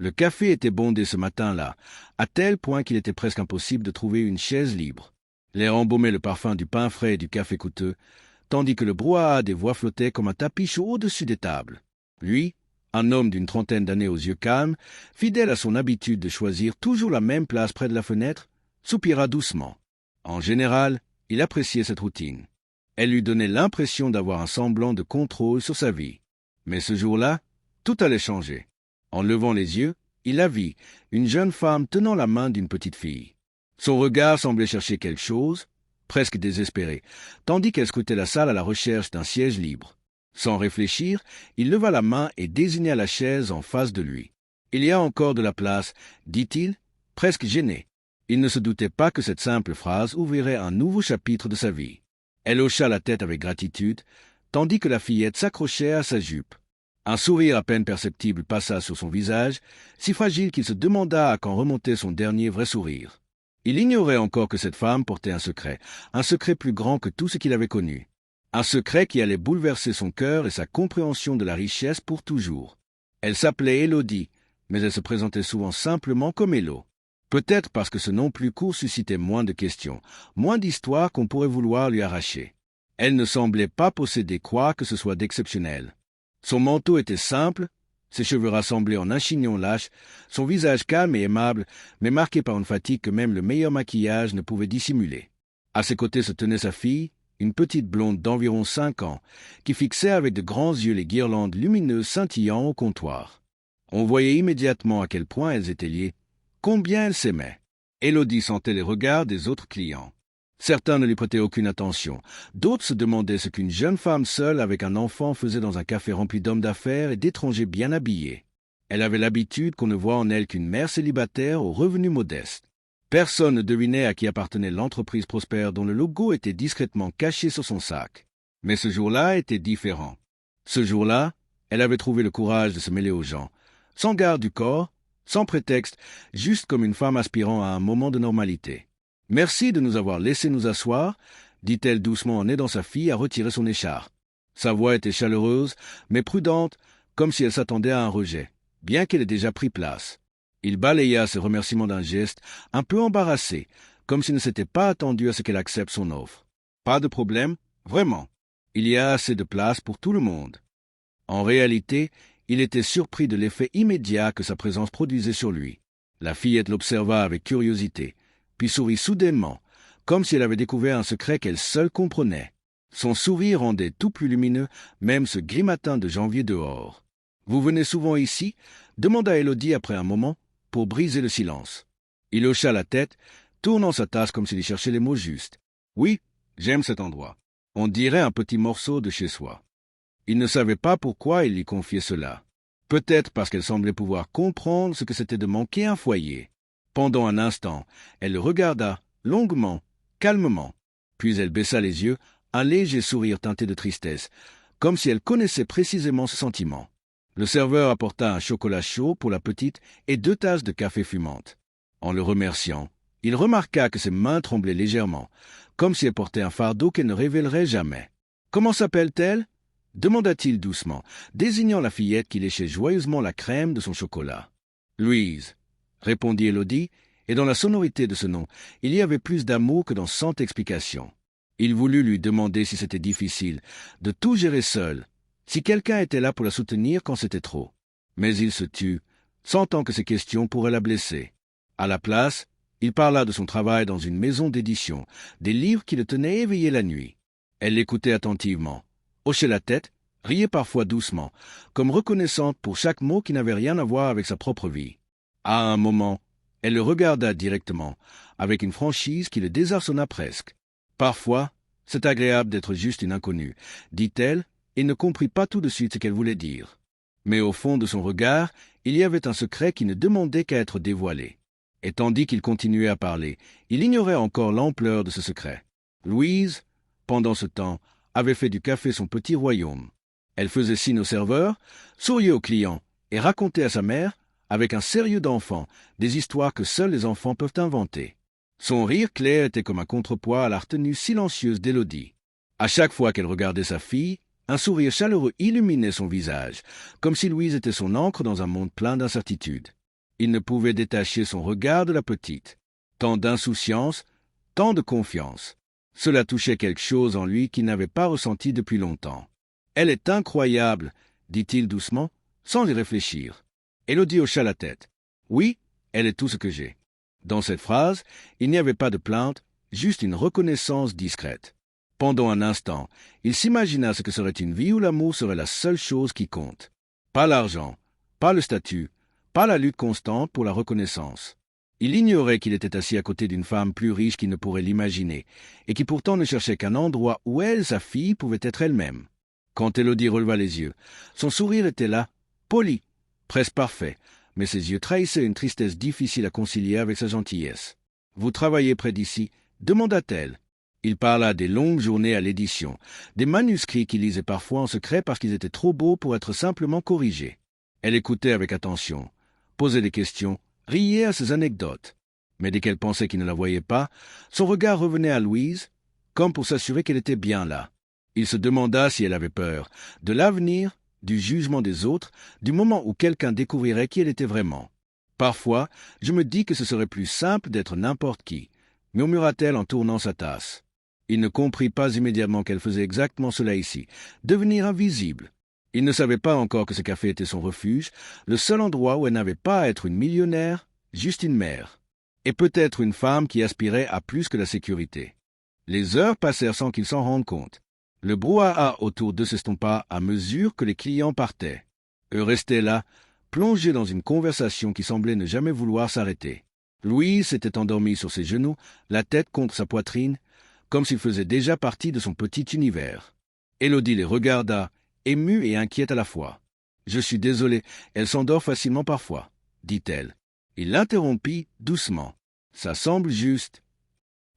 Le café était bondé ce matin-là, à tel point qu'il était presque impossible de trouver une chaise libre. L'air embaumait le parfum du pain frais et du café coûteux, tandis que le brouhaha des voix flottait comme un tapis chaud au-dessus des tables. Lui, un homme d'une trentaine d'années aux yeux calmes, fidèle à son habitude de choisir toujours la même place près de la fenêtre, soupira doucement. En général, il appréciait cette routine. Elle lui donnait l'impression d'avoir un semblant de contrôle sur sa vie. Mais ce jour-là, tout allait changer. En levant les yeux, il la vit, une jeune femme tenant la main d'une petite fille. Son regard semblait chercher quelque chose, presque désespéré, tandis qu'elle scrutait la salle à la recherche d'un siège libre. Sans réfléchir, il leva la main et désigna la chaise en face de lui. « Il y a encore de la place, » dit-il, presque gêné. Il ne se doutait pas que cette simple phrase ouvrirait un nouveau chapitre de sa vie. Elle hocha la tête avec gratitude, tandis que la fillette s'accrochait à sa jupe. Un sourire à peine perceptible passa sur son visage, si fragile qu'il se demanda à quand remontait son dernier vrai sourire. Il ignorait encore que cette femme portait un secret plus grand que tout ce qu'il avait connu. Un secret qui allait bouleverser son cœur et sa compréhension de la richesse pour toujours. Elle s'appelait Élodie, mais elle se présentait souvent simplement comme Élo. Peut-être parce que ce nom plus court suscitait moins de questions, moins d'histoires qu'on pourrait vouloir lui arracher. Elle ne semblait pas posséder quoi que ce soit d'exceptionnel. Son manteau était simple, ses cheveux rassemblés en un chignon lâche, son visage calme et aimable, mais marqué par une fatigue que même le meilleur maquillage ne pouvait dissimuler. À ses côtés se tenait sa fille, une petite blonde d'environ 5 ans, qui fixait avec de grands yeux les guirlandes lumineuses scintillant au comptoir. On voyait immédiatement à quel point elles étaient liées, combien elles s'aimaient. Élodie sentait les regards des autres clients. Certains ne lui prêtaient aucune attention. D'autres se demandaient ce qu'une jeune femme seule avec un enfant faisait dans un café rempli d'hommes d'affaires et d'étrangers bien habillés. Elle avait l'habitude qu'on ne voit en elle qu'une mère célibataire aux revenus modestes. Personne ne devinait à qui appartenait l'entreprise prospère dont le logo était discrètement caché sur son sac. Mais ce jour-là était différent. Ce jour-là, elle avait trouvé le courage de se mêler aux gens, sans garde du corps, sans prétexte, juste comme une femme aspirant à un moment de normalité. « Merci de nous avoir laissé nous asseoir », dit-elle doucement en aidant sa fille à retirer son écharpe. Sa voix était chaleureuse, mais prudente, comme si elle s'attendait à un rejet, bien qu'elle ait déjà pris place. Il balaya ses remerciements d'un geste, un peu embarrassé, comme s'il ne s'était pas attendu à ce qu'elle accepte son offre. « Pas de problème, vraiment. Il y a assez de place pour tout le monde. » En réalité, il était surpris de l'effet immédiat que sa présence produisait sur lui. La fillette l'observa avec curiosité, puis sourit soudainement, comme si elle avait découvert un secret qu'elle seule comprenait. Son sourire rendait tout plus lumineux, même ce gris matin de janvier dehors. « Vous venez souvent ici ?» demanda Élodie après un moment, pour briser le silence. Il hocha la tête, tournant sa tasse comme s'il y cherchait les mots justes. « Oui, j'aime cet endroit. On dirait un petit morceau de chez soi. » Il ne savait pas pourquoi il lui confiait cela. Peut-être parce qu'elle semblait pouvoir comprendre ce que c'était de manquer un foyer. Pendant un instant, elle le regarda, longuement, calmement. Puis elle baissa les yeux, un léger sourire teinté de tristesse, comme si elle connaissait précisément ce sentiment. Le serveur apporta un chocolat chaud pour la petite et 2 tasses de café fumante. En le remerciant, il remarqua que ses mains tremblaient légèrement, comme si elle portait un fardeau qu'elle ne révélerait jamais. « Comment s'appelle-t-elle » demanda-t-il doucement, désignant la fillette qui léchait joyeusement la crème de son chocolat. « Louise » répondit Élodie, et dans la sonorité de ce nom, il y avait plus d'amour que dans 100 explications. Il voulut lui demander si c'était difficile de tout gérer seul, si quelqu'un était là pour la soutenir quand c'était trop. Mais il se tut, sentant que ces questions pourraient la blesser. À la place, il parla de son travail dans une maison d'édition, des livres qui le tenaient éveillé la nuit. Elle l'écoutait attentivement, hochait la tête, riait parfois doucement, comme reconnaissante pour chaque mot qui n'avait rien à voir avec sa propre vie. À un moment, elle le regarda directement, avec une franchise qui le désarçonna presque. « Parfois, c'est agréable d'être juste une inconnue, » dit-elle, et ne comprit pas tout de suite ce qu'elle voulait dire. Mais au fond de son regard, il y avait un secret qui ne demandait qu'à être dévoilé. Et tandis qu'il continuait à parler, il ignorait encore l'ampleur de ce secret. Louise, pendant ce temps, avait fait du café son petit royaume. Elle faisait signe au serveur, souriait aux clients et racontait à sa mère, avec un sérieux d'enfant, des histoires que seuls les enfants peuvent inventer. Son rire clair était comme un contrepoids à la retenue silencieuse d'Élodie. À chaque fois qu'elle regardait sa fille, un sourire chaleureux illuminait son visage, comme si Louise était son encre dans un monde plein d'incertitudes. Il ne pouvait détacher son regard de la petite. Tant d'insouciance, tant de confiance. Cela touchait quelque chose en lui qu'il n'avait pas ressenti depuis longtemps. « Elle est incroyable », dit-il doucement, sans y réfléchir. Élodie hocha la tête. « Oui, elle est tout ce que j'ai. » Dans cette phrase, il n'y avait pas de plainte, juste une reconnaissance discrète. Pendant un instant, il s'imagina ce que serait une vie où l'amour serait la seule chose qui compte. Pas l'argent, pas le statut, pas la lutte constante pour la reconnaissance. Il ignorait qu'il était assis à côté d'une femme plus riche qu'il ne pourrait l'imaginer, et qui pourtant ne cherchait qu'un endroit où elle, sa fille, pouvait être elle-même. Quand Élodie releva les yeux, son sourire était là, poli, presque parfait, mais ses yeux trahissaient une tristesse difficile à concilier avec sa gentillesse. « Vous travaillez près d'ici ?» demanda-t-elle. Il parla des longues journées à l'édition, des manuscrits qu'il lisait parfois en secret parce qu'ils étaient trop beaux pour être simplement corrigés. Elle écoutait avec attention, posait des questions, riait à ses anecdotes. Mais dès qu'elle pensait qu'il ne la voyait pas, son regard revenait à Louise, comme pour s'assurer qu'elle était bien là. Il se demanda si elle avait peur, de l'avenir, du jugement des autres, du moment où quelqu'un découvrirait qui elle était vraiment. « Parfois, je me dis que ce serait plus simple d'être n'importe qui », murmura-t-elle en tournant sa tasse. Il ne comprit pas immédiatement qu'elle faisait exactement cela ici, devenir invisible. Il ne savait pas encore que ce café était son refuge, le seul endroit où elle n'avait pas à être une millionnaire, juste une mère. Et peut-être une femme qui aspirait à plus que la sécurité. Les heures passèrent sans qu'il s'en rende compte. Le brouhaha autour d'eux s'estompa à mesure que les clients partaient. Eux restaient là, plongés dans une conversation qui semblait ne jamais vouloir s'arrêter. Louise s'était endormie sur ses genoux, la tête contre sa poitrine, comme s'il faisait déjà partie de son petit univers. Élodie les regarda, émue et inquiète à la fois. « Je suis désolée, elle s'endort facilement parfois, » dit-elle. Il l'interrompit doucement. « Ça semble juste. »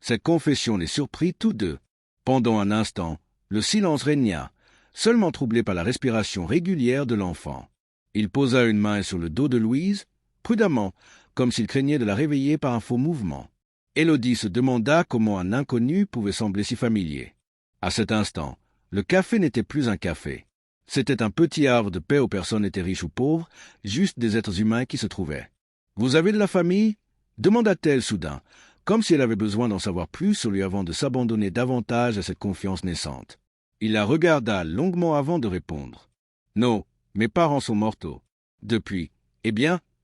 Cette confession les surprit tous deux. Pendant un instant, le silence régna, seulement troublé par la respiration régulière de l'enfant. Il posa une main sur le dos de Louise, prudemment, comme s'il craignait de la réveiller par un faux mouvement. Élodie se demanda comment un inconnu pouvait sembler si familier. À cet instant, le café n'était plus un café. C'était un petit havre de paix où personne n'était riche ou pauvre, juste des êtres humains qui se trouvaient. « Vous avez de la famille ?» demanda-t-elle soudain, comme si elle avait besoin d'en savoir plus sur lui avant de s'abandonner davantage à cette confiance naissante. Il la regarda longuement avant de répondre. « Non, mes parents sont mortaux. Depuis,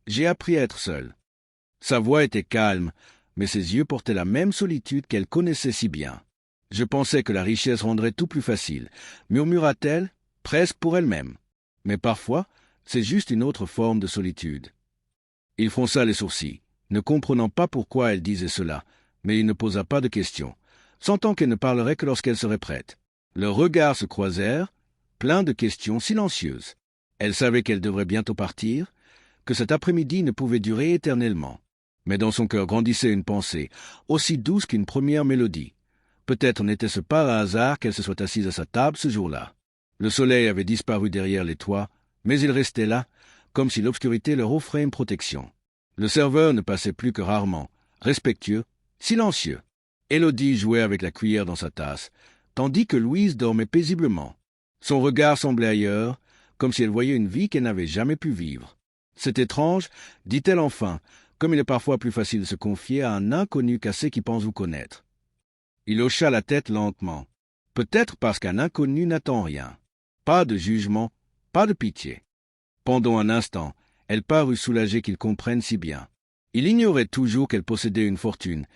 j'ai appris à être seul. » Sa voix était calme, mais ses yeux portaient la même solitude qu'elle connaissait si bien. « Je pensais que la richesse rendrait tout plus facile, » murmura-t-elle, presque pour elle-même. Mais parfois, c'est juste une autre forme de solitude. Il fronça les sourcils, ne comprenant pas pourquoi elle disait cela, mais il ne posa pas de questions, sentant qu'elle ne parlerait que lorsqu'elle serait prête. Leurs regards se croisèrent, pleins de questions silencieuses. Elle savait qu'elle devrait bientôt partir, que cet après-midi ne pouvait durer éternellement. Mais dans son cœur grandissait une pensée, aussi douce qu'une première mélodie. Peut-être n'était-ce pas un hasard qu'elle se soit assise à sa table ce jour-là. Le soleil avait disparu derrière les toits, mais il restait là, comme si l'obscurité leur offrait une protection. Le serveur ne passait plus que rarement, respectueux, silencieux. Élodie jouait avec la cuillère dans sa tasse, tandis que Louise dormait paisiblement. Son regard semblait ailleurs, comme si elle voyait une vie qu'elle n'avait jamais pu vivre. « C'est étrange, » dit-elle enfin, comme il est parfois plus facile de se confier à un inconnu qu'à ceux qui pensent vous connaître. Il hocha la tête lentement. Peut-être parce qu'un inconnu n'attend rien. Pas de jugement, pas de pitié. Pendant un instant, elle parut soulagée qu'il comprenne si bien. Il ignorait toujours qu'elle possédait une fortune,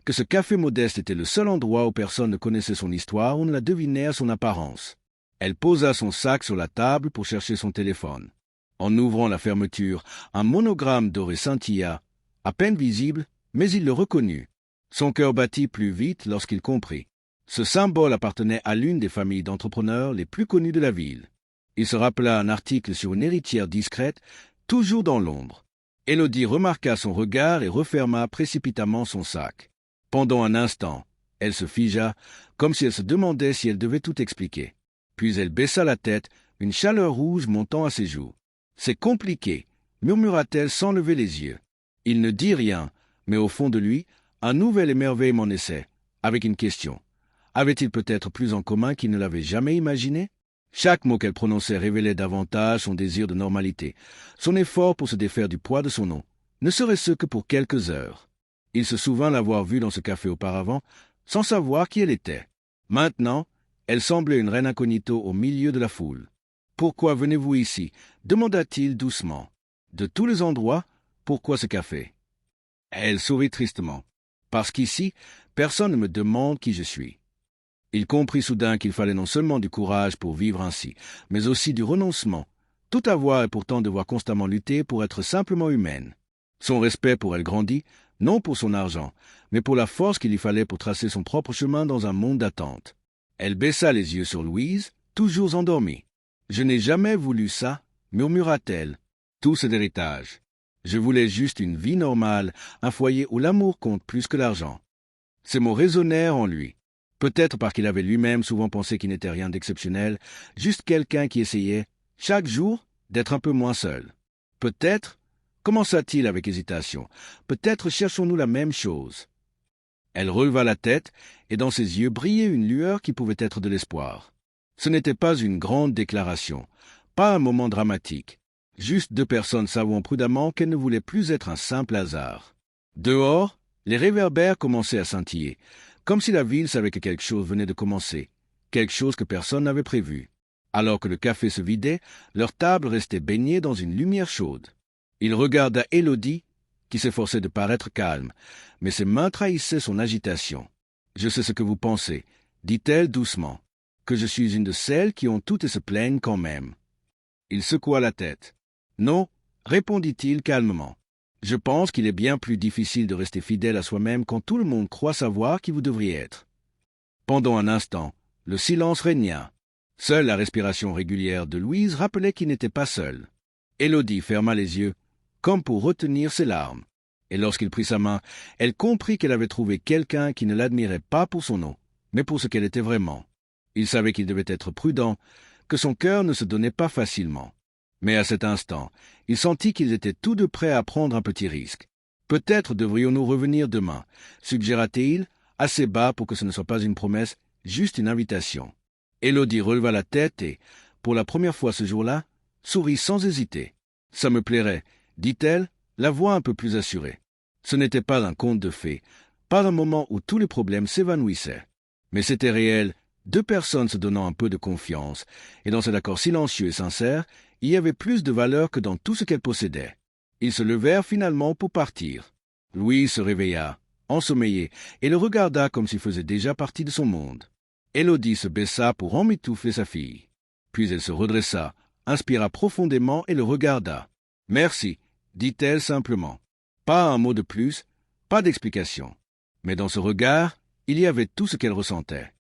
que ce café modeste était le seul endroit où personne ne connaissait son histoire ou ne la devinait à son apparence. Elle posa son sac sur la table pour chercher son téléphone. En ouvrant la fermeture, un monogramme doré scintilla, à peine visible, mais il le reconnut. Son cœur battit plus vite lorsqu'il comprit. Ce symbole appartenait à l'une des familles d'entrepreneurs les plus connues de la ville. Il se rappela un article sur une héritière discrète, toujours dans l'ombre. Élodie remarqua son regard et referma précipitamment son sac. Pendant un instant, elle se figea, comme si elle se demandait si elle devait tout expliquer. Puis elle baissa la tête, une chaleur rouge montant à ses joues. « C'est compliqué », murmura-t-elle sans lever les yeux. Il ne dit rien, mais au fond de lui, un nouvel émerveillement naissait, avec une question. Avait-il peut-être plus en commun qu'il ne l'avait jamais imaginé? Chaque mot qu'elle prononçait révélait davantage son désir de normalité, son effort pour se défaire du poids de son nom. ne serait-ce que pour quelques heures. Il se souvint l'avoir vue dans ce café auparavant, sans savoir qui elle était. Maintenant, elle semblait une reine incognito au milieu de la foule. « Pourquoi venez-vous ici » demanda-t-il doucement. « De tous les endroits, pourquoi ce café ?» Elle sourit tristement. « Parce qu'ici, personne ne me demande qui je suis. » Il comprit soudain qu'il fallait non seulement du courage pour vivre ainsi, mais aussi du renoncement. Tout avoir et pourtant devoir constamment lutter pour être simplement humaine. Son respect pour elle grandit, non pour son argent, mais pour la force qu'il lui fallait pour tracer son propre chemin dans un monde d'attente. Elle baissa les yeux sur Louise, toujours endormie. « Je n'ai jamais voulu ça, » murmura-t-elle. « Tout c'est d'héritage. Je voulais juste une vie normale, un foyer où l'amour compte plus que l'argent. » Ces mots résonnèrent en lui. Peut-être parce qu'il avait lui-même souvent pensé qu'il n'était rien d'exceptionnel, juste quelqu'un qui essayait, chaque jour, d'être un peu moins seul. Peut-être, commença-t-il avec hésitation, peut-être cherchons-nous la même chose. Elle releva la tête, et dans ses yeux brillait une lueur qui pouvait être de l'espoir. Ce n'était pas une grande déclaration, pas un moment dramatique, juste deux personnes savant prudemment qu'elle ne voulait plus être un simple hasard. Dehors, les réverbères commençaient à scintiller, comme si la ville savait que quelque chose venait de commencer, quelque chose que personne n'avait prévu. Alors que le café se vidait, leur table restait baignée dans une lumière chaude. Il regarda Élodie, qui s'efforçait de paraître calme, mais ses mains trahissaient son agitation. « Je sais ce que vous pensez, » dit-elle doucement, « que je suis une de celles qui ont tout et se plaignent quand même. » Il secoua la tête. « Non, » répondit-il calmement. « Je pense qu'il est bien plus difficile de rester fidèle à soi-même quand tout le monde croit savoir qui vous devriez être. » Pendant un instant, le silence régna. Seule la respiration régulière de Louise rappelait qu'il n'était pas seul. Élodie ferma les yeux, comme pour retenir ses larmes. Et lorsqu'il prit sa main, elle comprit qu'elle avait trouvé quelqu'un qui ne l'admirait pas pour son nom, mais pour ce qu'elle était vraiment. Il savait qu'il devait être prudent, que son cœur ne se donnait pas facilement. Mais à cet instant, il sentit qu'ils étaient tous deux prêts à prendre un petit risque. « Peut-être devrions-nous revenir demain » suggéra-t-il, assez bas pour que ce ne soit pas une promesse, juste une invitation. Élodie releva la tête et, pour la première fois ce jour-là, sourit sans hésiter. « Ça me plairait » dit-elle, la voix un peu plus assurée. Ce n'était pas un conte de fées, pas un moment où tous les problèmes s'évanouissaient. Mais c'était réel, deux personnes se donnant un peu de confiance, et dans cet accord silencieux et sincère, il y avait plus de valeur que dans tout ce qu'elle possédait. Ils se levèrent finalement pour partir. Louise se réveilla, ensommeillée, et le regarda comme s'il faisait déjà partie de son monde. Élodie se baissa pour emmitoufler sa fille. Puis elle se redressa, inspira profondément et le regarda. « Merci » dit-elle simplement. Pas un mot de plus, pas d'explication. Mais dans ce regard, il y avait tout ce qu'elle ressentait.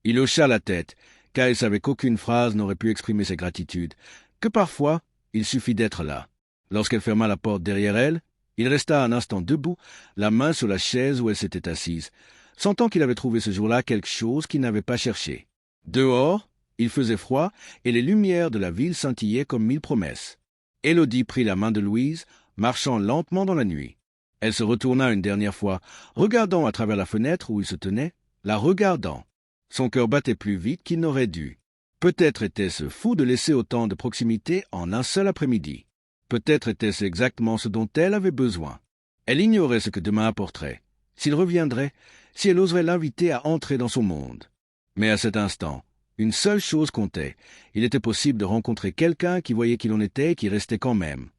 Il hocha la tête, car il savait qu'aucune phrase n'aurait pu exprimer ses gratitudes, que parfois, il suffit d'être là. Lorsqu'elle ferma la porte derrière elle, il resta un instant debout, la main sur la chaise où elle s'était assise, sentant qu'il avait trouvé ce jour-là quelque chose qu'il n'avait pas cherché. Dehors, il faisait froid et les lumières de la ville scintillaient comme mille promesses. Élodie prit la main de Louise, marchant lentement dans la nuit. Elle se retourna une dernière fois, regardant à travers la fenêtre où il se tenait, la regardant. Son cœur battait plus vite qu'il n'aurait dû. Peut-être était-ce fou de laisser autant de proximité en un seul après-midi. Peut-être était-ce exactement ce dont elle avait besoin. Elle ignorait ce que demain apporterait, s'il reviendrait, si elle oserait l'inviter à entrer dans son monde. Mais à cet instant, une seule chose comptait. Il était possible de rencontrer quelqu'un qui voyait qui l'on était et qui restait quand même.